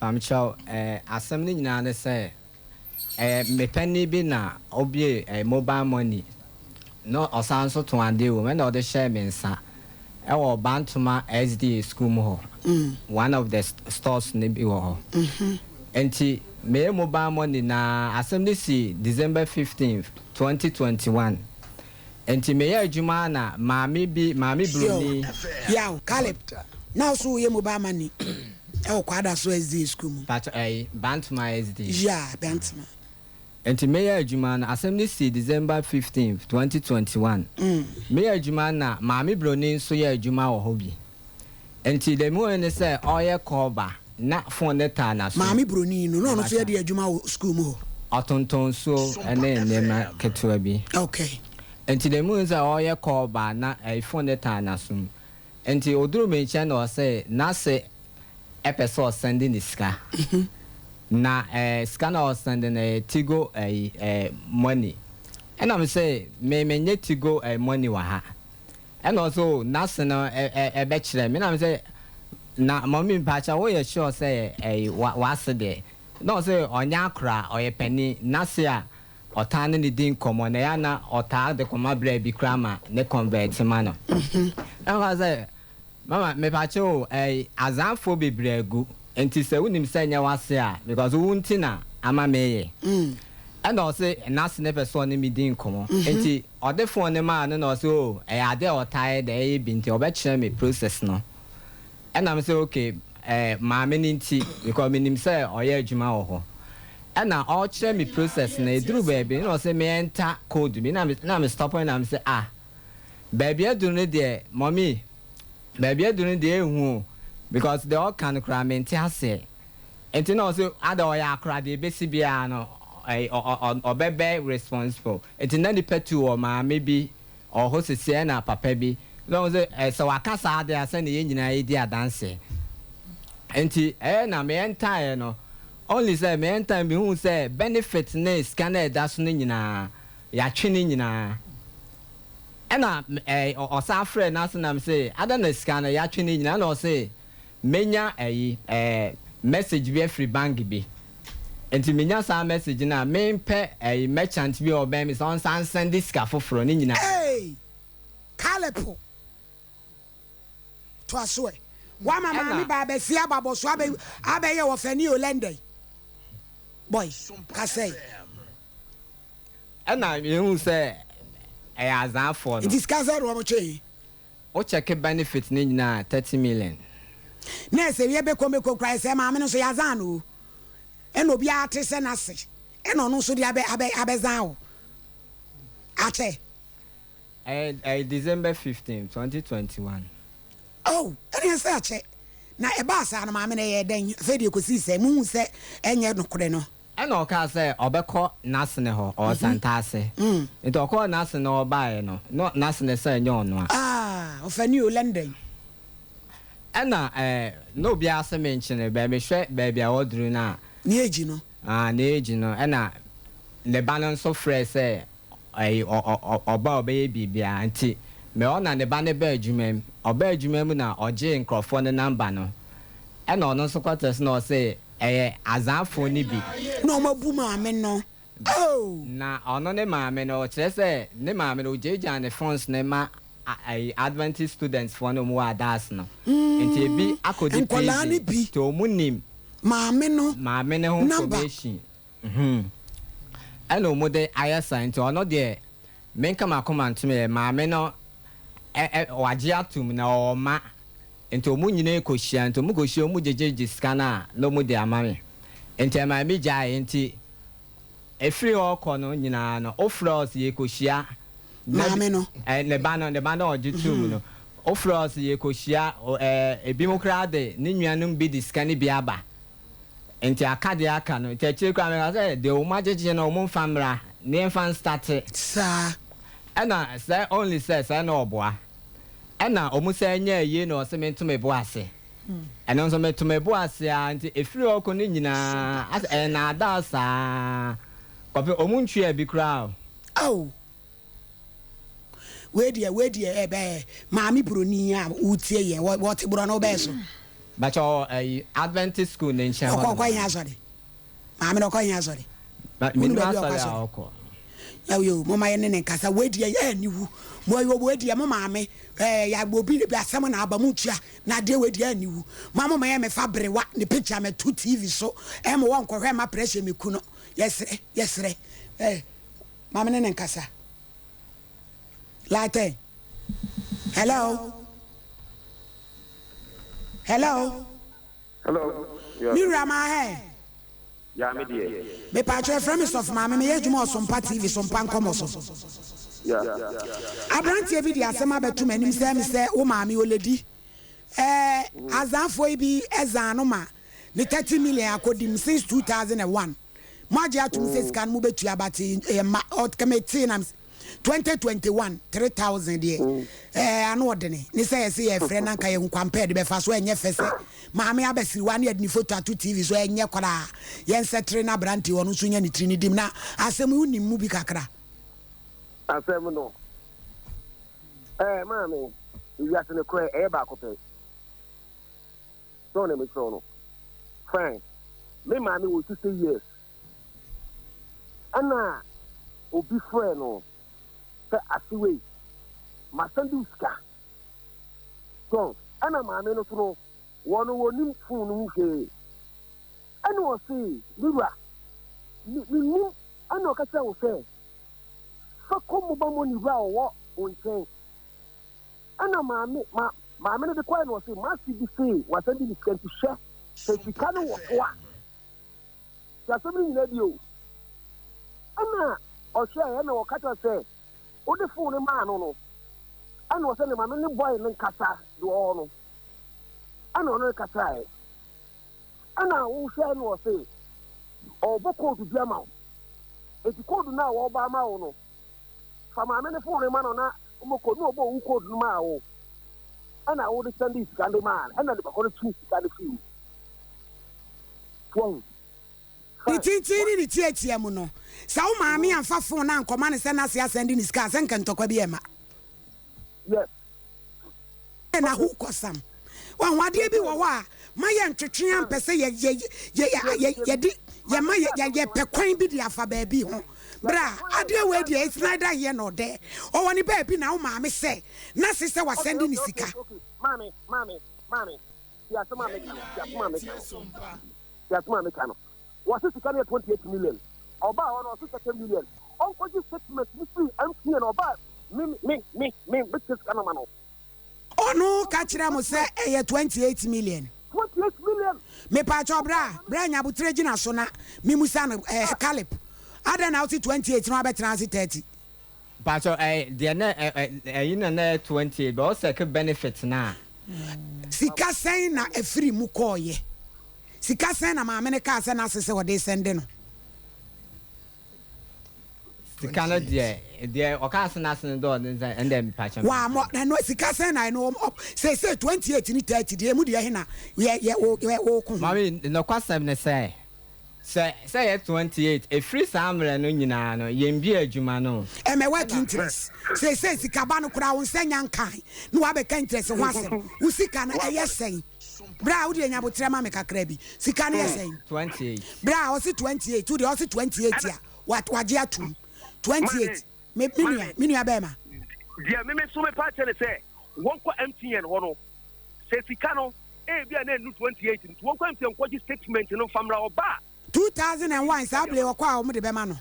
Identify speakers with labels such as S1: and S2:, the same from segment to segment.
S1: Pamcho, assembly nyina say, me penny be na obie mobile money. No, or sound so to undo when all the share me, sir. Our Bantuma SD school mo. One of the stores nibi wo. Enti me mobile money na assembly si December 15th, 2021. Enti me ya adwuma na maami bruni.
S2: Yaw, Caleb. Now so ye mobile money. E kwada so SD school mo.
S1: But Bantuma SD.
S2: Yeah, Bantuma.
S1: Enti me ya adwuma na assembly si December 15th, 2021. Me ya adwuma na maami bruni so ya adwuma wo hobi. Enti the mo ne say oye koba na phone data na so.
S2: Maami bruni no so ya de adwuma school mo.
S1: Otonton so ene nema ketewa bi.
S2: Okay.
S1: Enti the mo say oye koba na phone data na so. Enti oduru me channel say na say episode sending the ska. Na scanner or sending Tigo money. And I'm say me nye Tigo money wa ha. And also national bachelor. Me na say na mommy pacha we sure say was there. No say onya kra or penny na say otane ni din komo na ya na ota de koma bre bi krama ne convert mano. And I say mama me pacha azanfo bebre gu. Enti se unim se nya wase a because wunti na ama meye. And also nas never saw me din komo. Enti ode phone ne ma no so ade o tired e bi nti obekire me process no. And I'm say okay ma me nti because me nim say oye adwuma wo ho. And na all kire me process na eduru baby no say me enter code me na me stop and I'm say baby aduru ne de mommy baby aduru ne de ehu because they all can cry ase enti no so ada o ya akra de besi bia no or bebe responsible enti na di petu o ma maybe or ho sese na papa bi no so wakasa ade ase na ye nyina ye di adanse enti na me enter no only say me enter bi hu say benefit na scanner da so nyina ya twene nyina na o sa frɛ na so na me say ada na scanner ya twene nyina na o say menya message be free bank bi enti menya sa message na mempe merchant bi oben mi so send this ka foforo ni nyina
S2: Kalepo to aswe wa mama mi ba be sia babo so abeye wo fani o lende boy ka say
S1: na you say azan for no
S2: discuss ro mo che
S1: o check benefit ni nyina 30 million.
S2: Na se we be komeko krai se ma me no so yazan o eno obi ate se na se eno no so dia abezan o ate
S1: December 15, 2021.
S2: Oh, ene se ache na e ba sa na ma me na ye den se de ko si se mu se enye no kore no
S1: eno ka se obekọ nasne ho o santase nti okọ nasne no bae no nasne se enye ono
S2: a ofani o london
S1: ena no bia se menchene be me hwe be bia wodru na
S2: ni eji no
S1: na eji no ena le balance so fresh say oba obeye bibia nti me ona ne ba ne ba adwumam oba adwumam na oje nkrofo ne number no ena ono so quarters no say azafo ni bi
S2: no mabu maame no oh
S1: na ono ne maame no kire say ne maame no jeja ne phones ne ma Adventist students for no more das no enti bi akodi
S2: bi
S1: to munim
S2: maame no
S1: ho information eno mo de ayasa enti ono de menka makoma ntime maame no waje atum na oma enti omu nyina ekohia enti omu kohia omu jejeje scanner no mu de amame enti maame jaa enti efiri okọ no nyina no ofros ye kohia
S2: maame no
S1: ne ba no ojitum no ofros ye kohia ebimokra de ne nuanum bi di scanner bi aba enti akade aka no techire kwa me say de o majeje na o mo famra ne fan start
S2: sa
S1: ena say only say na oboa ena o mo say nya ye na o se me ntume bo ase ena nso me ntume bo ase anti efiri okọ ni nyina na ada sa kope o mo ntwe abi kra
S2: oh we dia ebe maami broni a utie ye what bro no be so
S1: But your Adventist school nation.
S2: Sorry. Mammy no coin sorry.
S1: But minimum
S2: yo mama ene nkasa wedi ya niwu mo yo wedi ya mama me ya obi be asem na abamutua na de wedi ya niwu mama me me fabrewa ne picture me 2 TV so e mo won kohwe ma pressure me ku no yesre mama ene nkasa latte hello
S3: Yeah.
S2: Mira ma he
S3: Yeah, me dear.
S2: me patch from of mama me ejuma SOMPA TV SOMPA nkomoso
S3: Yeah.
S2: abrantie bi di asem abetu manim se me se wo maami oledi azanfo bi ezano ma ne 30 million akodim since 2001 maji atum se scan mu betu abati ma committee na 2021 3000 there ano odene ne se yesi ye frɛ na nka ye nkwampa de be fa so enye fese maami abesiri wa ne adini photo atu TV so enye kwara ye nsetre na abrantie wono so nya ne trini dim na asem unim mu bi kakra
S3: Asem no. Mami, you got to cry ba ko pe. So ne me so no. Fine. Me mami wo 60 years. Ana obi frɛ no. Say asiwe. Ma sandu ska. So, ana mami no so no. Wono wonim fun no hwe. Ana wo say, "Lura. Ni ana ka say wo say fa komo ba mo ni ra wo onchen ana maame no de kwa no say ma si bi say wa send ni kan to share say sika no wo wa ya so mi na bi o ana o share na wo kata say o de phone ma no ana wo say maame ni boy ni kasa do no ana no kasa e ana wo share no say o boko du biama e ti code na wo ba ma wo no Fama ne phone man na umoko no bo u code ma wo ana wo de send this kind man ana de bakoro two kind feel phone
S2: Titi ni tietia mu no sa wo maami amfa phone na nkoma ne se na se asend ni ska se nkentokwa bi ema
S3: yes
S2: na hu kosam wa wade bi wo wa ma ye ntwetwe ampese ye ma ye pekwan bi di afa ba bi ho bra ade we di e snider here no there o woni ba bi na wo maami se na se wa send ni sika
S3: mami ya sama me kano what is the 28 million oba on was 30 million on ko ji statement ni free MTN oba me business kana mano
S2: onu ka kire mo se 28 million
S3: 28 million
S2: me pa cho bra nya butre gina so na me musa no calip ada na 28 no abetena 30
S1: Pacho the na 28 but also ke benefit na
S2: sika sen na efiri mu koye sika sen na maame ne ka se na sese wo de sende no
S1: sika no de o ka se na sen do and then pacho
S2: wa mo no sika sen na no say 28 ni 30 de mu de he na ye wo ku
S1: mami no kwasem ne say 28 a free samre no nyina no yembi adwuma no
S2: e me work interest say sika ba no kura wo nsanya nkan no wa be ka interest ho asem wo sika na e yesen bra wo de nya botre ma me kakra bi sika na yesen
S1: 28
S2: bra wo si 28 wo de wo si 28 ya waje atum 28 me minua be ma
S3: dia me so me pa tele say won ko MTN ho no say sika no e bia na nu 28 won ko MTN ko ji statement no famra oba
S2: 2001 sable wo kwa wo de be ma no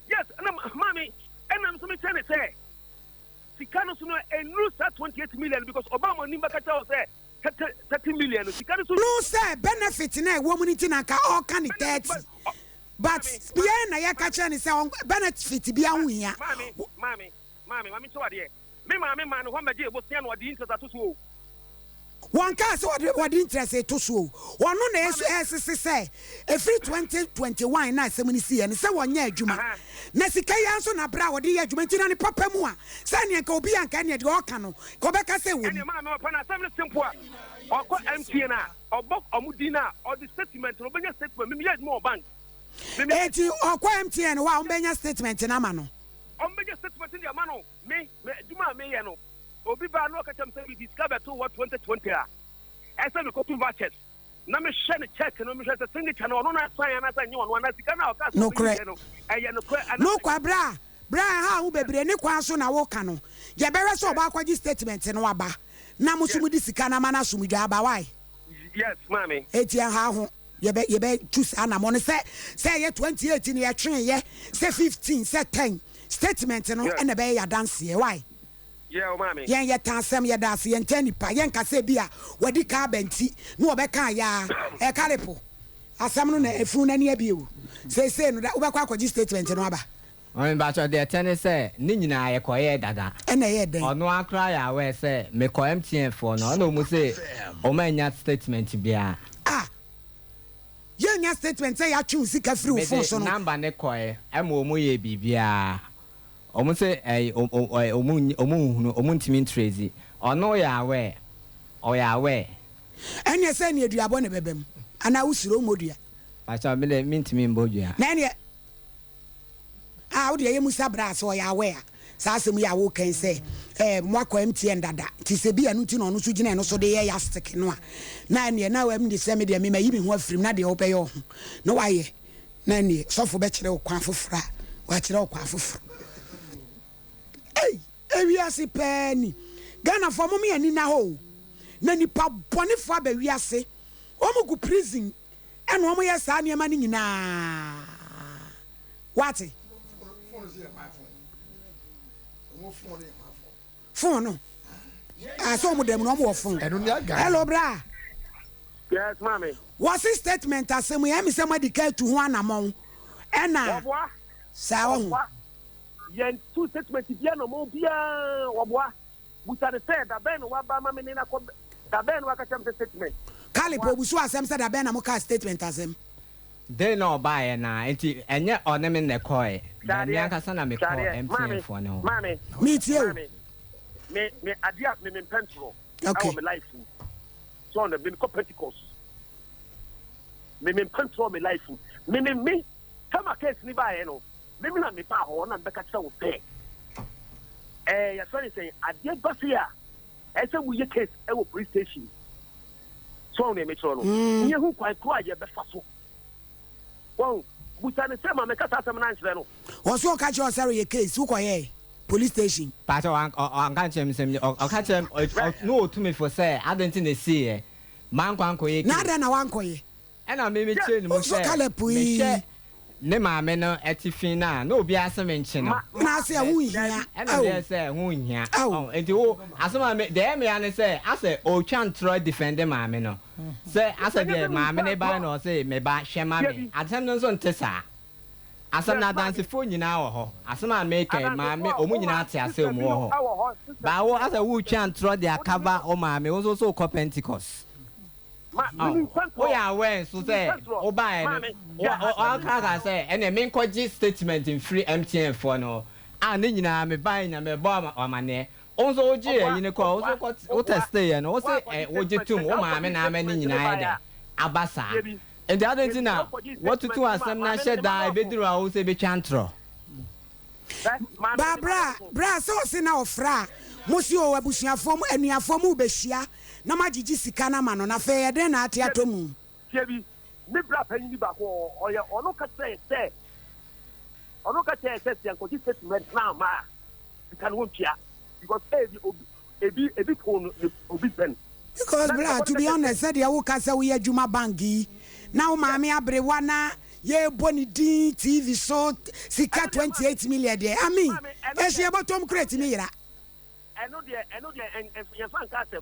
S3: yes na mami enam so me tele say sika no so no enu sa 28 million because obama ni mbaka cha say 30 million sika no so
S2: no say benefit na wo mu ni tina ka all can 30 but bia na ya ka cha ni say benefit bia hu ya
S3: mami so ade me mami man ho mbaje ebo sia no ade interest atoso
S2: one case what interest to so one no na esese say every 2021 na asem ni see and say wonya adwuma na sika ya nso na bra wode ya adwuma ntina ne papa mu a say ne ka obi anka ne de oka no ko be ka say wo
S3: ni ma pa na asem simple a okọ MTN a obok omudina or the statement no benya statement me ya adwuma bank
S2: eti okọ MTN wa ombenya statement na ma no
S3: ombenya statement ndi ama no me adwuma me ye no obi ba no ka tem say we discover to what 2020 a I said we go to vouchers. Na me share the check no me share the signature no no na sign na sign you one na sika na o ka
S2: no correct no kwa bra ha wo bebre ne kwa so na wo ka no ye bere so ba kwaji statement no aba na mo so mu di sika na ma na so mu dwa aba why
S3: yes mami
S2: etia ha ho ye be choose ana mo ne say ye 2018 ye twen ye say 15 say 10 statement no e na be ya dance ye why
S3: yeah mami
S2: yen ye tansem ye dance ye ntani pa yen ka say bia wadi ka banti no obeka ya e kalepo asam no na efu na ne abiewu say no da obekwa kwaji statement no aba
S1: on ba cho de tene say ni nyina ye koye dada
S2: ena ye den
S1: ono akra ya we say me ko MTN for no no mu say o ma nya statement bia
S2: yen nya statement say ya twu sika free wo phone so no
S1: number ne koye e mo mo ye bibia o mu say o mu ntimi trazy ono ya we o ya we
S2: enya say ne aduabo ne bebem ana usiro modua
S1: ba cho me le ntimi mbodua
S2: na ne odi ye musa bra so ya we sa asem ya wo kan say mo akọ MTN dada ti se bia no ti no so gina no so de ye ya stick no a na ne na wa me se me de me mayi me ho afirim na de wo be yo no wa ye na ne sofo be kire kwa fofora wa kire kwa foforo ewi ase pani Ghana for mo me ani na ho na nipa bone fo ba wi ase o mo ku prison e no mo ye sa ne ma ni nyina what phone no so mo dem no mo phone hello bra
S3: yes mami
S2: what's the statement asem ya mi se ma dika tu ho anamon e na sa wo
S3: yen two statement bia no mo bia woboa buta de say da ben wa ba mami ni na ko da ben wa ka chem statement
S2: kalipo busu asem se da ben na mo ka statement asem
S1: they no buy na enti enye oneme ne koy na me akasa na me ko MTN for no
S3: mami
S2: me tie
S3: me adia me pentro
S2: okay
S3: me life so na me ko pentecost me pentro me life me kama case ni ba ye no me na me pa ho na be ka tse wo pe ya so ni say adia basia e se mu ye case e wo police station so na me tro no nye hu kwan ko aye be fa so wow butane se ma me kasa asem na nchire no
S2: o so ka che o sero ye case wo koye police station
S1: but on can chem sem o ka chem no to me for say I don't think they see e man kwan koye
S2: na da na wan koye
S1: e na me che ni mo
S2: so kale pui
S1: ne ma me no etifin na no obi asem nche no
S2: na se hu hia
S1: e na dey say hu hia enti wo asem me dey me an say ase o twan try defend ma me no say ase dey ma me ne ba no say me ba hwe ma me atem no so ntesa asem na dance fo nyina wo ho asem a me kai ma me o mu nyina ate ase o mu wo ho ba wo ase wo twan try dey cover o ma me wo so ko Pentecost oh yeah when so say o buy no o ka say ene me nkoji statement in free MTN for no ne nyina me buy na me bo amane onzo oji yi ne ko o test ye no o say oji tum o ma me na me ni nyina ye de abasa and the other thing now what to do asem na she da e beduru a o say be twantro
S2: bra so se na ofra musi o abusuafo mu anuafo mu behia na magigi sika na ma no na fe ye den na ate atomu
S3: bi me bra panyi ni ba ko oye ono ka say yankoji statement na ma kan won tia because ebi ko obi ben
S2: because bra to be honest said ya wo ka say we adwuma banki na wo ma me abrewa na ye boni din TV so sika 28 million there I mean e she bottom crate me yira
S3: eno de ye fan ka sem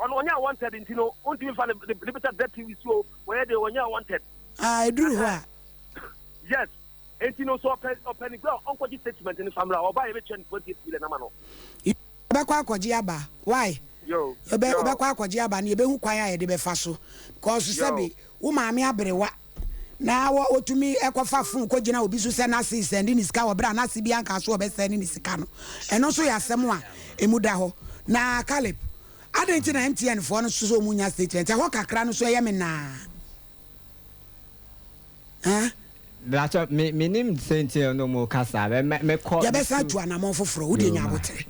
S3: on onya wanted intino on TV fan the limited debt TV so where they onya wanted
S2: I do what
S3: yes intino so open ground on koji statement in family oba ye be 28 million na ma no
S2: be kwa akwaji aba why
S3: yo
S2: be kwa akwaji aba na ye be hu kwan ya de be fa so cause sabi wo ma me abrewa na wo otumi ekofa fun ko gina obi so se na se send ni sika wo bra na se bi anka so obe send ni sika no eno so ya asem a emuda ho na Caleb adenchi na MTN fo no so munya statement ho kakra no so ye me na
S1: Blacha me nim sente no mo kasa me ko
S2: ya be sa tu anamon foforo wo de nya abotre